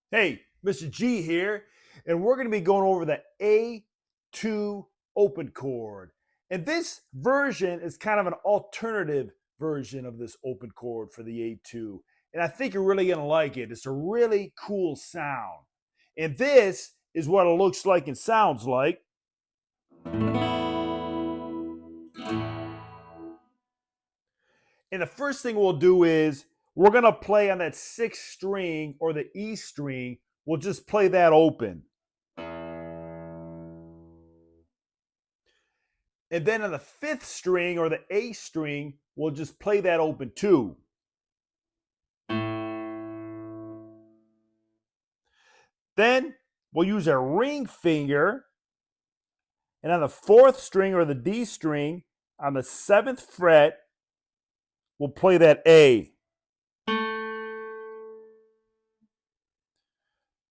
Hey, Mr. G here, and we're going to be going over the A2 open chord. And this version is kind of an alternative version of this open chord for the A2. And I think you're really going to like it. It's a really cool sound. And this is what it looks like and sounds like. And the first thing we'll do is we're going to play on that sixth string or the E string. We'll just play that open. And then on the fifth string or the A string, we'll just play that open too. Then we'll use a ring finger, and on the fourth string or the D string, on the seventh fret, we'll play that A.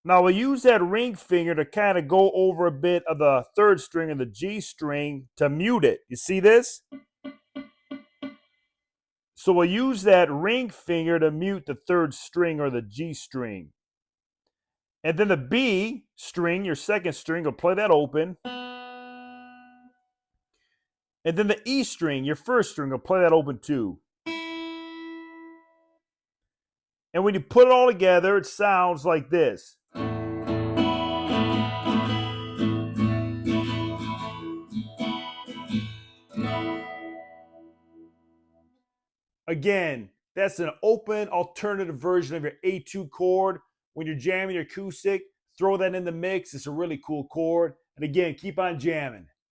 Now we'll use that ring finger to kind of go over a bit of the third string of the G string to mute it. You see this? So we'll use that ring finger to mute the third string or the G string. And then the B string, your second string, will play that open. And then the E string, your first string, will play that open too. And when you put it all together, it sounds like this. Again, that's an open alternative version of your A2 chord. When you're jamming your acoustic, throw that in the mix. It's a really cool chord. And again, keep on jamming.